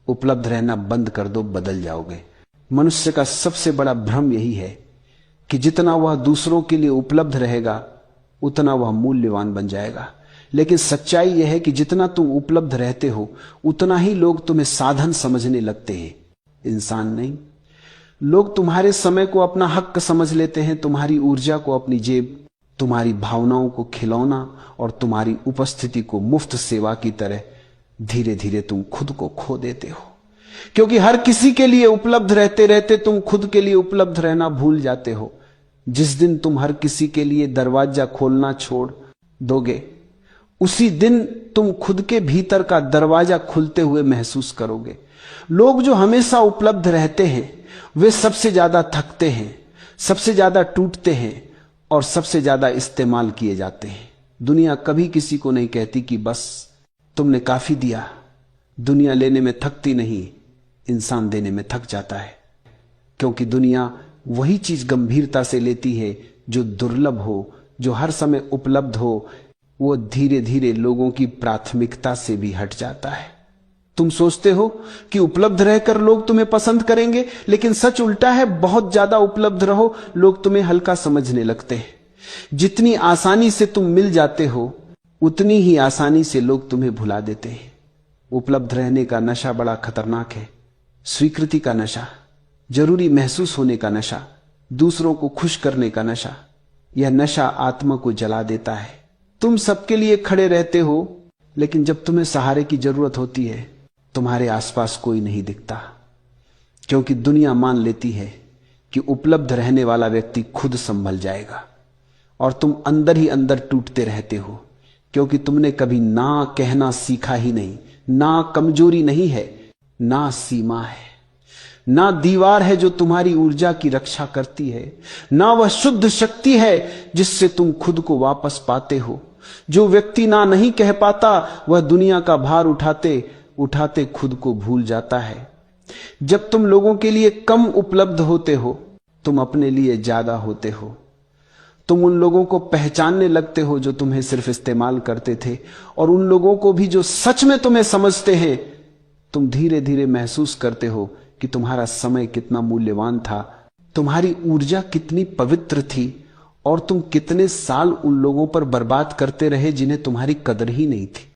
उपलब्ध रहना बंद कर दो, बदल जाओगे। मनुष्य का सबसे बड़ा भ्रम यही है कि जितना वह दूसरों के लिए उपलब्ध रहेगा उतना वह मूल्यवान बन जाएगा। लेकिन सच्चाई यह है कि जितना तुम उपलब्ध रहते हो उतना ही लोग तुम्हें साधन समझने लगते हैं, इंसान नहीं। लोग तुम्हारे समय को अपना हक समझ लेते हैं, तुम्हारी ऊर्जा को अपनी जेब, तुम्हारी भावनाओं को खिलौना और तुम्हारी उपस्थिति को मुफ्त सेवा की तरह। धीरे धीरे तुम खुद को खो देते हो, क्योंकि हर किसी के लिए उपलब्ध रहते रहते तुम खुद के लिए उपलब्ध रहना भूल जाते हो। जिस दिन तुम हर किसी के लिए दरवाजा खोलना छोड़ दोगे उसी दिन तुम खुद के भीतर का दरवाजा खुलते हुए महसूस करोगे। लोग जो हमेशा उपलब्ध रहते हैं वे सबसे ज्यादा थकते हैं, सबसे ज्यादा टूटते हैं और सबसे ज्यादा इस्तेमाल किए जाते हैं। दुनिया कभी किसी को नहीं कहती कि बस तुमने काफी दिया। दुनिया लेने में थकती नहीं, इंसान देने में थक जाता है, क्योंकि दुनिया वही चीज गंभीरता से लेती है जो दुर्लभ हो, जो हर समय उपलब्ध हो। वो धीरे धीरे लोगों की प्राथमिकता से भी हट जाता है। तुम सोचते हो कि उपलब्ध रहकर लोग तुम्हें पसंद करेंगे, लेकिन सच उल्टा है। बहुत ज्यादा उपलब्ध रहो, लोग तुम्हें हल्का समझने लगते हैं। जितनी आसानी से तुम मिल जाते हो उतनी ही आसानी से लोग तुम्हें भुला देते हैं। उपलब्ध रहने का नशा बड़ा खतरनाक है। स्वीकृति का नशा, जरूरी महसूस होने का नशा, दूसरों को खुश करने का नशा, यह नशा आत्मा को जला देता है। तुम सबके लिए खड़े रहते हो, लेकिन जब तुम्हें सहारे की जरूरत होती है तुम्हारे आसपास कोई नहीं दिखता, क्योंकि दुनिया मान लेती है कि उपलब्ध रहने वाला व्यक्ति खुद संभल जाएगा और तुम अंदर ही अंदर टूटते रहते हो, क्योंकि तुमने कभी ना कहना सीखा ही नहीं। ना कमजोरी नहीं है, ना सीमा है, ना दीवार है जो तुम्हारी ऊर्जा की रक्षा करती है, ना वह शुद्ध शक्ति है जिससे तुम खुद को वापस पाते हो। जो व्यक्ति ना नहीं कह पाता वह दुनिया का भार उठाते उठाते खुद को भूल जाता है। जब तुम लोगों के लिए कम उपलब्ध होते हो तुम अपने लिए ज्यादा होते हो। तुम उन लोगों को पहचानने लगते हो जो तुम्हें सिर्फ इस्तेमाल करते थे, और उन लोगों को भी जो सच में तुम्हें समझते हैं। तुम धीरे धीरे महसूस करते हो कि तुम्हारा समय कितना मूल्यवान था, तुम्हारी ऊर्जा कितनी पवित्र थी, और तुम कितने साल उन लोगों पर बर्बाद करते रहे जिन्हें तुम्हारी कदर ही नहीं थी।